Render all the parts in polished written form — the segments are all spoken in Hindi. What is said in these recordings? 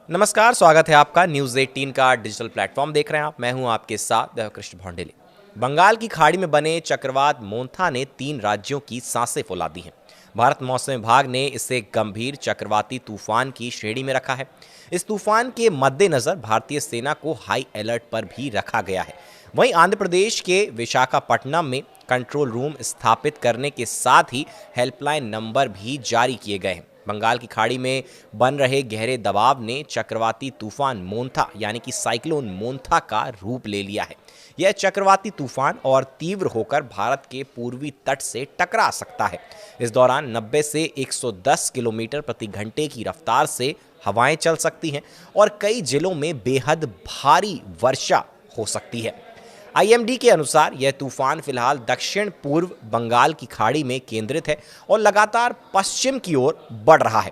नमस्कार, स्वागत है आपका न्यूज़ 18 का डिजिटल प्लेटफॉर्म देख रहे हैं आप। मैं हूं आपके साथ देवकृष्ण भौंडेले। बंगाल की खाड़ी में बने चक्रवात मोंथा ने 3 राज्यों की सांसें फुला दी हैं। भारत मौसम विभाग ने इसे गंभीर चक्रवाती तूफान की श्रेणी में रखा है। इस तूफान के मद्देनजर भारतीय सेना को हाई अलर्ट पर भी रखा गया है। वहीं आंध्र प्रदेश के विशाखापट्टनम में कंट्रोल रूम स्थापित करने के साथ ही हेल्पलाइन नंबर भी जारी किए गए हैं। बंगाल की खाड़ी में बन रहे गहरे दबाव ने चक्रवाती तूफान मोंथा यानी कि साइक्लोन मोंथा का रूप ले लिया है। यह चक्रवाती तूफान और तीव्र होकर भारत के पूर्वी तट से टकरा सकता है। इस दौरान 90 से 110 किलोमीटर प्रति घंटे की रफ्तार से हवाएं चल सकती हैं और कई जिलों में बेहद भारी वर्षा हो सकती है। आईएमडी के अनुसार यह तूफान फिलहाल दक्षिण पूर्व बंगाल की खाड़ी में केंद्रित है और लगातार पश्चिम की ओर बढ़ रहा है।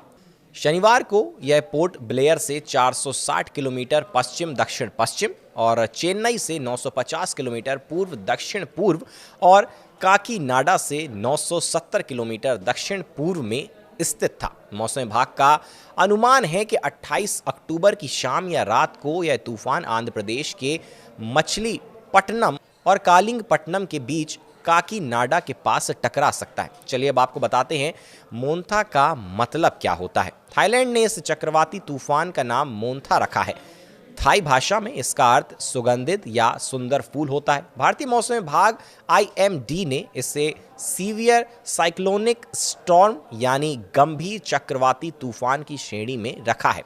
शनिवार को यह पोर्ट ब्लेयर से 460 किलोमीटर पश्चिम दक्षिण पश्चिम और चेन्नई से 950 किलोमीटर पूर्व दक्षिण पूर्व और काकीनाडा से 970 किलोमीटर दक्षिण पूर्व में स्थित था। मौसम विभाग का अनुमान है कि 28 अक्टूबर की शाम या रात को यह तूफान आंध्र प्रदेश के मछलीपट्टनम और कालिंगपट्टनम के बीच काकीनाडा के पास टकरा सकता है। चलिए अब आपको बताते हैं मोंथा का मतलब क्या होता है। थाईलैंड ने इस चक्रवाती तूफान का नाम मोंथा रखा है। थाई भाषा में इसका अर्थ सुगंधित या सुंदर फूल होता है। भारतीय मौसम विभाग आईएमडी ने इसे सीवियर साइक्लोनिक स्टॉर्म यानी गंभीर चक्रवाती तूफान की श्रेणी में रखा है।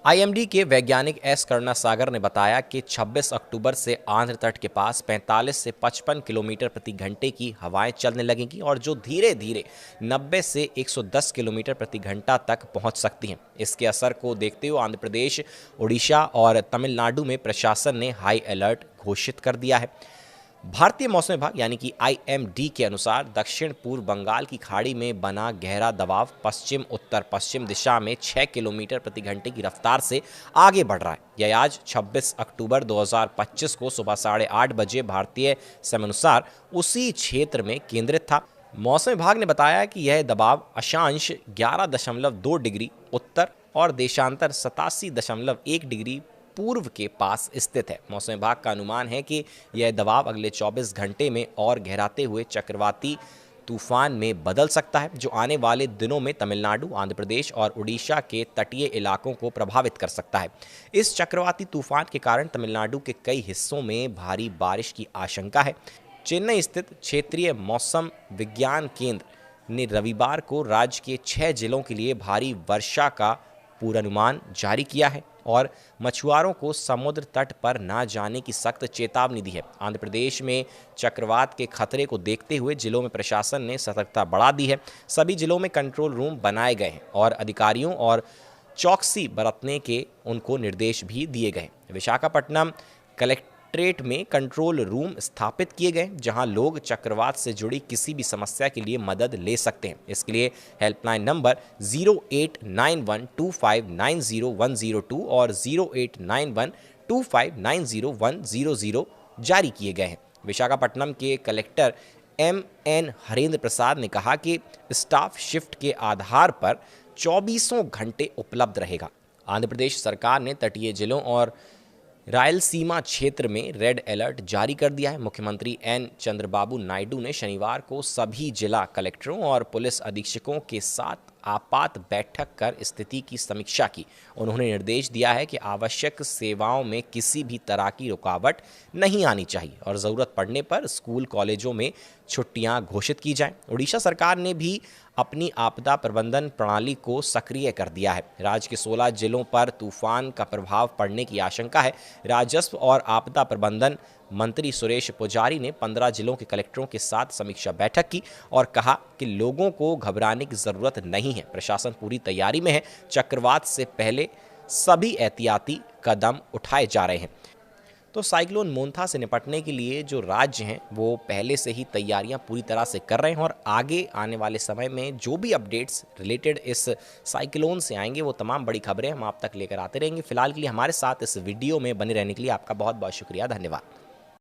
आईएमडी के वैज्ञानिक एस करुणासागर ने बताया कि 26 अक्टूबर से आंध्र तट के पास 45 से 55 किलोमीटर प्रति घंटे की हवाएं चलने लगेंगी और जो धीरे धीरे 90 से 110 किलोमीटर प्रति घंटा तक पहुंच सकती हैं। इसके असर को देखते हुए आंध्र प्रदेश, उड़ीसा और तमिलनाडु में प्रशासन ने हाई अलर्ट घोषित कर दिया है। भारतीय मौसम विभाग यानी कि आईएमडी के अनुसार दक्षिण पूर्व बंगाल की खाड़ी में बना गहरा दबाव पश्चिम उत्तर पश्चिम दिशा में 6 किलोमीटर प्रति घंटे की रफ्तार से आगे बढ़ रहा है। यह आज 26 अक्टूबर 2025 को सुबह 8:30 बजे भारतीय समयानुसार उसी क्षेत्र में केंद्रित था। मौसम विभाग ने बताया कि यह दबाव अक्षांश 11.2 डिग्री उत्तर और देशांतर 87.1 डिग्री पूर्व के पास स्थित है। मौसम विभाग का अनुमान है कि यह दबाव अगले 24 घंटे में और गहराते हुए चक्रवाती तूफान में बदल सकता है, जो आने वाले दिनों में तमिलनाडु, आंध्र प्रदेश और उड़ीसा के तटीय इलाकों को प्रभावित कर सकता है। इस चक्रवाती तूफान के कारण तमिलनाडु के कई हिस्सों में भारी बारिश की आशंका है। चेन्नई स्थित क्षेत्रीय मौसम विज्ञान केंद्र ने रविवार को राज्य के 6 जिलों के लिए भारी वर्षा का पूर्वानुमान जारी किया है और मछुआरों को समुद्र तट पर न जाने की सख्त चेतावनी दी है। आंध्र प्रदेश में चक्रवात के खतरे को देखते हुए जिलों में प्रशासन ने सतर्कता बढ़ा दी है। सभी जिलों में कंट्रोल रूम बनाए गए हैं और अधिकारियों और चौकसी बरतने के उनको निर्देश भी दिए गए। विशाखापट्टनम कलेक्ट्रेट में कंट्रोल रूम स्थापित किए गए जहां लोग चक्रवात से जुड़ी किसी भी समस्या के लिए मदद ले सकते हैं। इसके लिए हेल्पलाइन नंबर 089125900102 और 089125900100 जारी किए गए हैं। विशाखापट्टनम के कलेक्टर एम.एन. हरेंद्र प्रसाद ने कहा कि स्टाफ शिफ्ट के आधार पर 24 घंटे उपलब्ध रहेगा। आंध्र प्रदेश सरकार ने तटीय जिलों और रायलसीमा क्षेत्र में रेड अलर्ट जारी कर दिया है। मुख्यमंत्री एन चंद्रबाबू नायडू ने शनिवार को सभी जिला कलेक्टरों और पुलिस अधीक्षकों के साथ आपात बैठक कर स्थिति की समीक्षा की। उन्होंने निर्देश दिया है कि आवश्यक सेवाओं में किसी भी तरह की रुकावट नहीं आनी चाहिए और ज़रूरत पड़ने पर स्कूल कॉलेजों में छुट्टियां घोषित की जाएं। उड़ीसा सरकार ने भी अपनी आपदा प्रबंधन प्रणाली को सक्रिय कर दिया है। राज्य के 16 जिलों पर तूफान का प्रभाव पड़ने की आशंका है। राजस्व और आपदा प्रबंधन मंत्री सुरेश पुजारी ने 15 जिलों के कलेक्टरों के साथ समीक्षा बैठक की और कहा कि लोगों को घबराने की जरूरत नहीं है। प्रशासन पूरी तैयारी में है। चक्रवात से पहले सभी एहतियाती कदम उठाए जा रहे हैं। तो साइक्लोन मोंथा से निपटने के लिए जो राज्य हैं वो पहले से ही तैयारियां पूरी तरह से कर रहे हैं और आगे आने वाले समय में जो भी अपडेट्स रिलेटेड इस साइक्लोन से आएंगे वो तमाम बड़ी खबरें हम आप तक लेकर आते रहेंगे। फिलहाल के लिए हमारे साथ इस वीडियो में बने रहने के लिए आपका बहुत बहुत शुक्रिया, धन्यवाद।